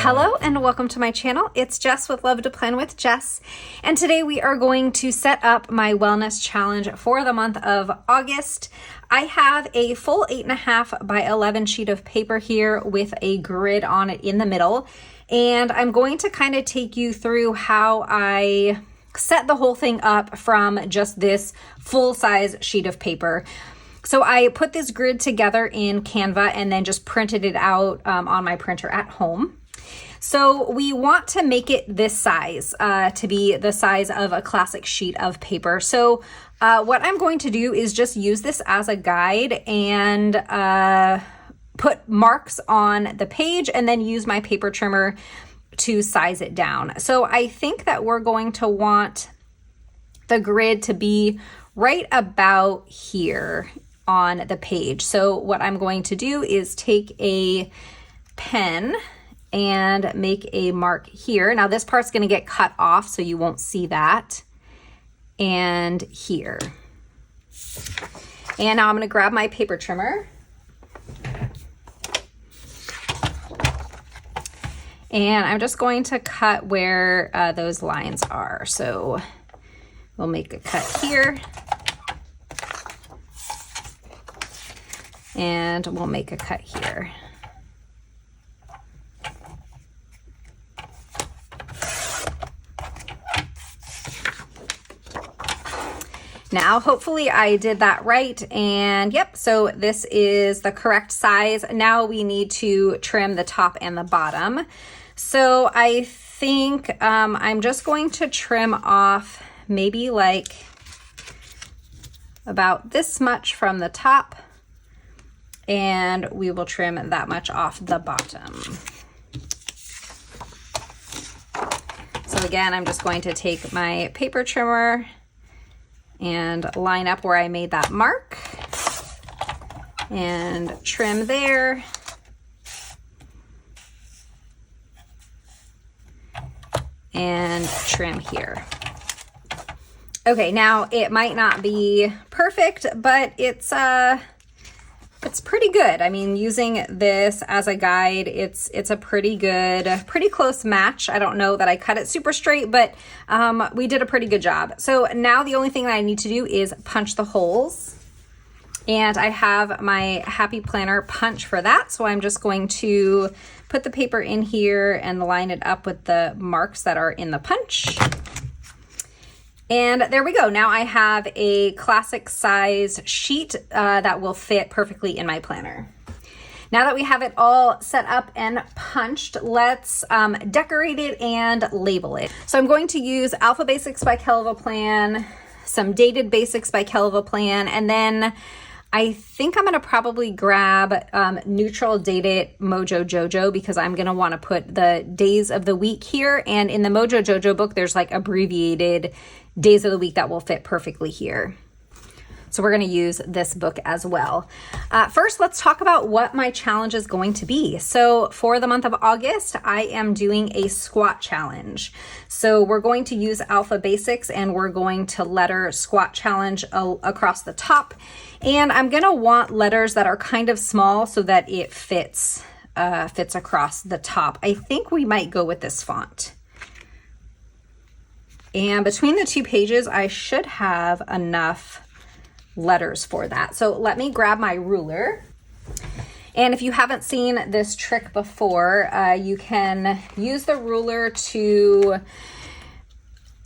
Hello and welcome to my channel. It's Jess with Love to Plan with Jess, and today we are going to set up my wellness challenge for the month of August. I have a full 8.5 by 11 sheet of paper here with a grid on it in the middle, and I'm going to kind of take you through how I set the whole thing up from just this full-size sheet of paper. So I put this grid together in Canva and then just printed it out on my printer at home. So we want to make it this size to be the size of a classic sheet of paper. So what I'm going to do is just use this as a guide and put marks on the page and then use my paper trimmer to size it down. So I think that we're going to want the grid to be right about here on the page. So what I'm going to do is take a pen and make a mark here. Now this part's going to get cut off so you won't see that. And here. And now I'm going to grab my paper trimmer. And I'm just going to cut where those lines are. So we'll make a cut here. And we'll make a cut here. Now, hopefully I did that right, and yep, so this is the correct size. Now we need to trim the top and the bottom. So I think I'm just going to trim off maybe like about this much from the top, and we will trim that much off the bottom. So again, I'm just going to take my paper trimmer and line up where I made that mark and trim there. And trim here. Okay, now it might not be perfect, but it's pretty good. I mean, using this as a guide, it's a pretty good, pretty close match. I don't know that I cut it super straight, but we did a pretty good job. So now the only thing that I need to do is punch the holes. And I have my Happy Planner punch for that. So I'm just going to put the paper in here and line it up with the marks that are in the punch. And there we go. Now I have a classic size sheet that will fit perfectly in my planner. Now that we have it all set up and punched, let's decorate it and label it. So I'm going to use Alpha Basics by Kelva Plan, some Dated Basics by Kelva Plan, and then I think I'm going to probably grab Neutral Dated Mojo Jojo because I'm going to want to put the days of the week here. And in the Mojo Jojo book, there's like abbreviated days of the week that will fit perfectly here. So we're going to use this book as well. First, let's talk about what my challenge is going to be. So for the month of August, I am doing a squat challenge. So we're going to use Alpha Basics and we're going to letter squat challenge across the top. And I'm going to want letters that are kind of small so that it fits across the top. I think we might go with this font. And between the two pages, I should have enough letters for that. So let me grab my ruler. And if you haven't seen this trick before, you can use the ruler to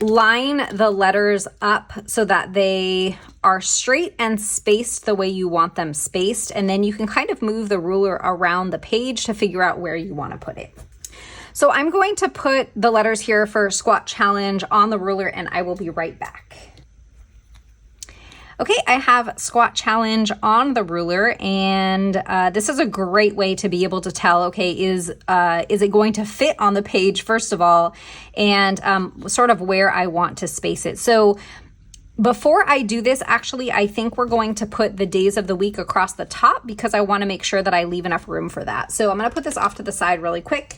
line the letters up so that they are straight and spaced the way you want them spaced. And then you can kind of move the ruler around the page to figure out where you want to put it. So I'm going to put the letters here for squat challenge on the ruler and I will be right back. Okay, I have squat challenge on the ruler, and this is a great way to be able to tell, okay, is it going to fit on the page, first of all, and sort of where I want to space it. So before I do this, actually, I think we're going to put the days of the week across the top because I want to make sure that I leave enough room for that. So I'm going to put this off to the side really quick.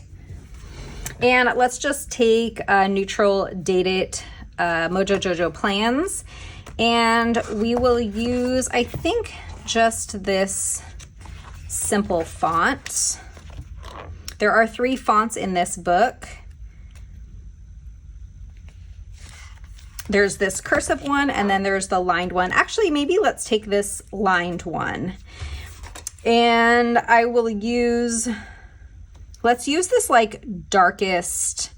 And let's just take Neutral Dated Mojo Jojo Plans. And we will use, I think, just this simple font. There are 3 fonts in this book. There's this cursive one, and then there's the lined one. Actually, maybe let's take this lined one. And I will use, let's use this like darkest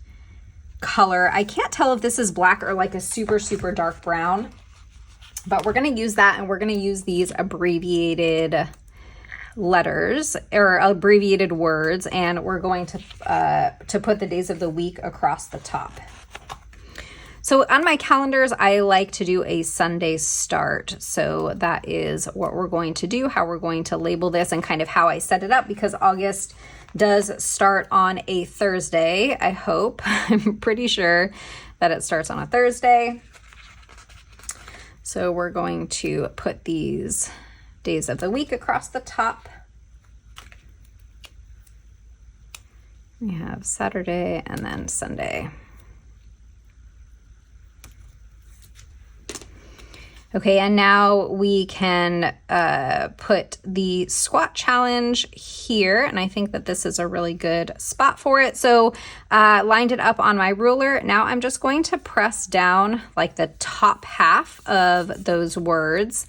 color. I can't tell if this is black or like a super, super dark brown, but we're gonna use that, and we're gonna use these abbreviated letters or abbreviated words, and we're going to put the days of the week across the top. So on my calendars, I like to do a Sunday start. So that is what we're going to do, how we're going to label this, and kind of how I set it up, because August does start on a Thursday, I hope. I'm pretty sure that it starts on a Thursday. So we're going to put these days of the week across the top. We have Saturday and then Sunday. Okay, and now we can put the squat challenge here, and I think that this is a really good spot for it. So lined it up on my ruler. Now I'm just going to press down like the top half of those words,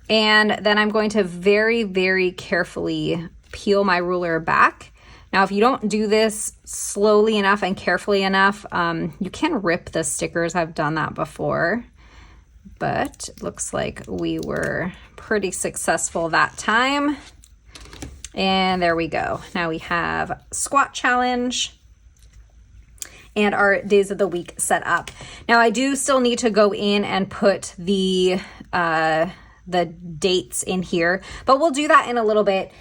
and then I'm going to very, very carefully peel my ruler back. Now, if you don't do this slowly enough and carefully enough, you can rip the stickers. I've done that before. But it looks like we were pretty successful that time. And there we go. Now we have squat challenge and our days of the week set up. Now I do still need to go in and put the dates in here, but we'll do that in a little bit.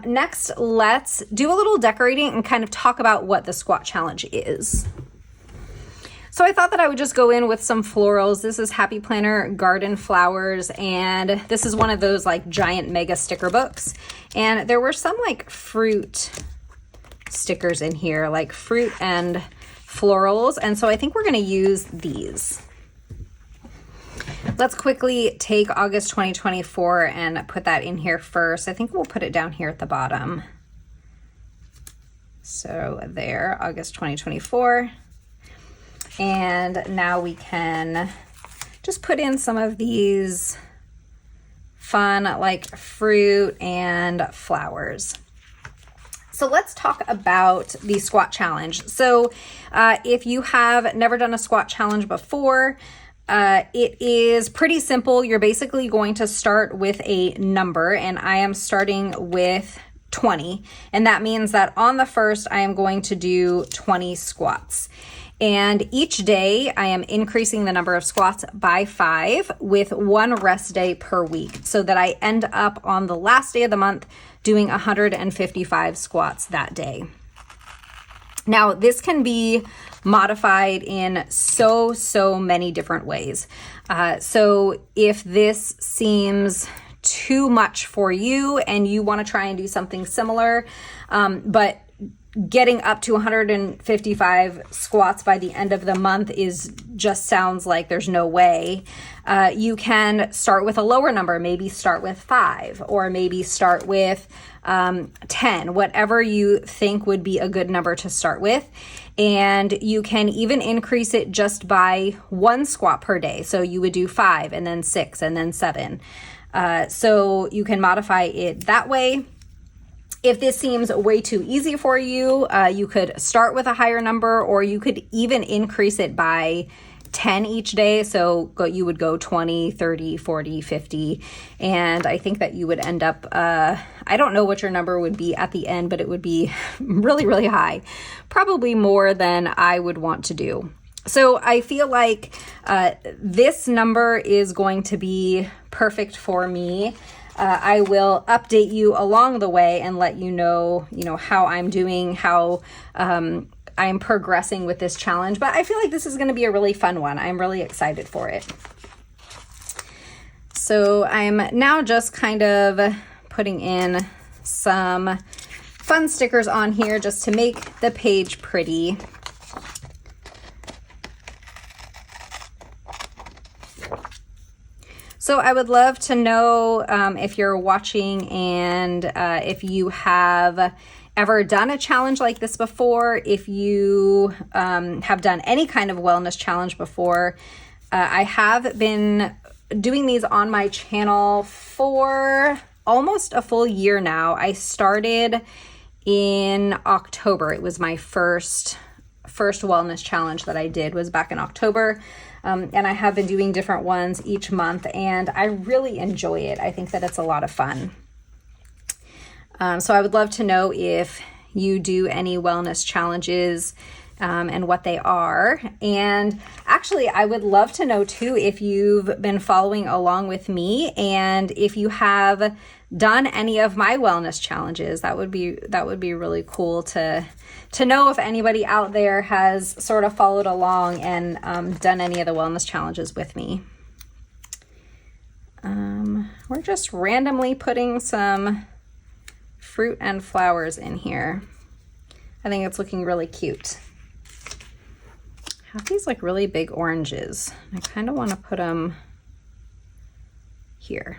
Next, let's do a little decorating and kind of talk about what the squat challenge is. So I thought that I would just go in with some florals. This is Happy Planner Garden Flowers, and this is one of those like giant mega sticker books. And there were some like fruit stickers in here, like fruit and florals. And so I think we're gonna use these. Let's quickly take August 2024 and put that in here first. I think we'll put it down here at the bottom. So there, August 2024. And now we can just put in some of these fun like fruit and flowers. So let's talk about the squat challenge. So if you have never done a squat challenge before, it is pretty simple. You're basically going to start with a number, and I am starting with 20. And that means that on the first, I am going to do 20 squats. And each day I am increasing the number of squats by 5 with 1 rest day per week, so that I end up on the last day of the month doing 155 squats that day. Now, this can be modified in so many different ways. So if this seems too much for you and you want to try and do something similar, but getting up to 155 squats by the end of the month just sounds like there's no way. You can start with a lower number, maybe start with 5, or maybe start with 10, whatever you think would be a good number to start with. And you can even increase it just by 1 squat per day. So you would do 5 and then 6 and then 7. So you can modify it that way. If this seems way too easy for you, you could start with a higher number, or you could even increase it by 10 each day. So you would go 20, 30, 40, 50. And I think that you would end up, I don't know what your number would be at the end, but it would be really, really high. Probably more than I would want to do. So I feel like this number is going to be perfect for me. I will update you along the way and let you know how I'm doing, how I'm progressing with this challenge. But I feel like this is going to be a really fun one. I'm really excited for it. So I'm now just kind of putting in some fun stickers on here just to make the page pretty. So I would love to know if you're watching and if you have ever done a challenge like this before, if you have done any kind of wellness challenge before, I have been doing these on my channel for almost a full year now. I started in October. It was my first wellness challenge that I did was back in October. And I have been doing different ones each month, and I really enjoy it. I think that it's a lot of fun. So I would love to know if you do any wellness challenges and what they are. And actually, I would love to know too if you've been following along with me and if you have done any of my wellness challenges. That would be really cool to know if anybody out there has sort of followed along and done any of the wellness challenges with me. We're just randomly putting some fruit and flowers in here. I think it's looking really cute. I have these like really big oranges. I kind of want to put them here,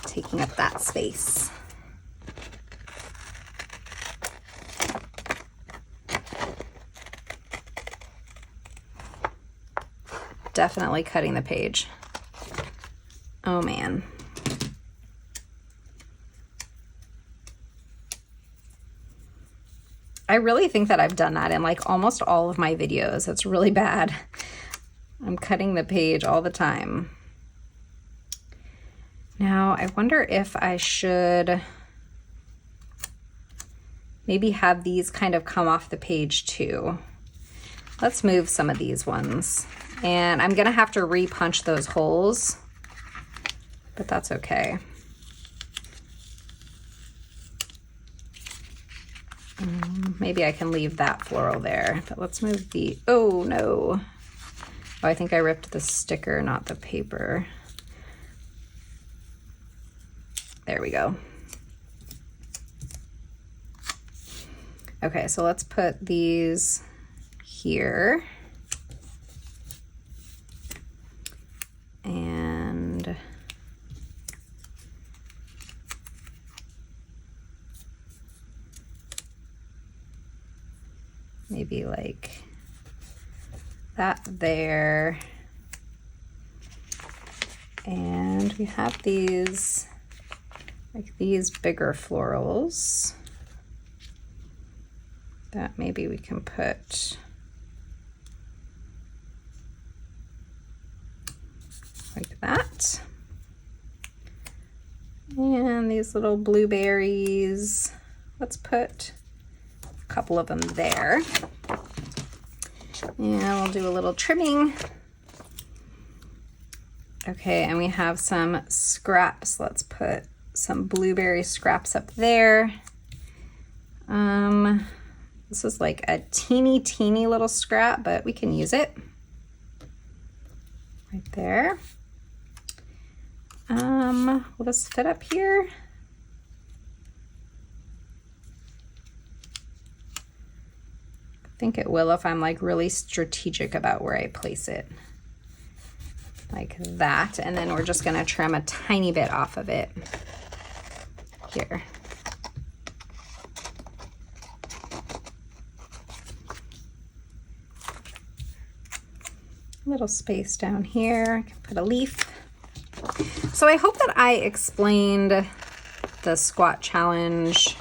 taking up that space. Definitely cutting the page. Oh man. I really think that I've done that in like almost all of my videos. It's really bad. I'm cutting the page all the time. Now, I wonder if I should maybe have these kind of come off the page too. Let's move some of these ones. And I'm gonna have to re-punch those holes, but that's okay. Maybe I can leave that floral there, but let's move the, oh no. Oh, I think I ripped the sticker, not the paper. There we go. Okay, so let's put these here. And maybe like that there. And we have these, like these bigger florals that maybe we can put like that. And these little blueberries, let's put a couple of them there. And we'll do a little trimming. Okay, and we have some scraps. Let's put some blueberry scraps up there. This is like a teeny little scrap, but we can use it. Right there. Will this fit up here? I think it will if I'm like really strategic about where I place it. Like that, and then we're just gonna trim a tiny bit off of it here. Little space down here, I can put a leaf. So I hope that I explained the squat challenge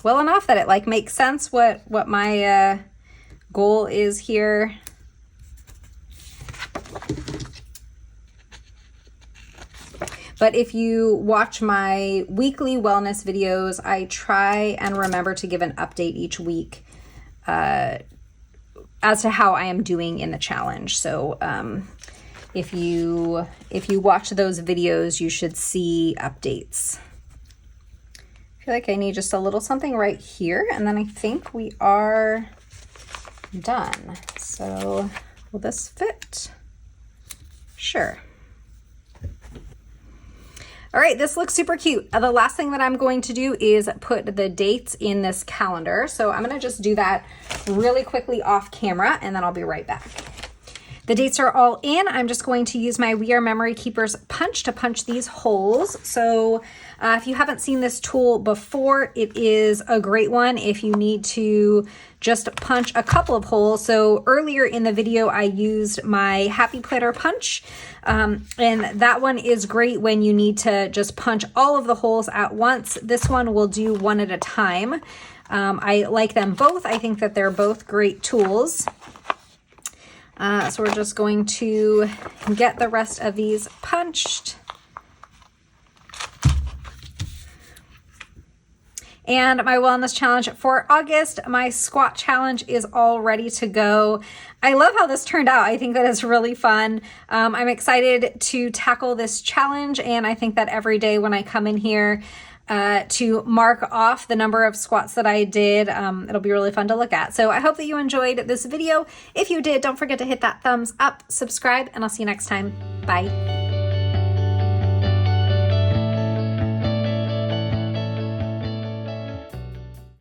well enough that it like makes sense what my goal is here. But if you watch my weekly wellness videos, I try and remember to give an update each week as to how I am doing in the challenge. So if you watch those videos, you should see updates. I feel like I need just a little something right here, and then I think we are done. So will this fit? Sure. All right, this looks super cute. The last thing that I'm going to do is put the dates in this calendar. So I'm gonna just do that really quickly off camera, and then I'll be right back. The dates are all in. I'm just going to use my We Are Memory Keepers punch to punch these holes. So if you haven't seen this tool before, it is a great one if you need to just punch a couple of holes. So earlier in the video, I used my Happy Planner punch, and that one is great when you need to just punch all of the holes at once. This one will do one at a time. I like them both. I think that they're both great tools. So we're just going to get the rest of these punched. And my wellness challenge for August, my squat challenge is all ready to go. I love how this turned out. I think that is really fun. I'm excited to tackle this challenge, and I think that every day when I come in here to mark off the number of squats that I did, it'll be really fun to look at. So I hope that you enjoyed this video. If you did, don't forget to hit that thumbs up, subscribe, and I'll see you next time. Bye.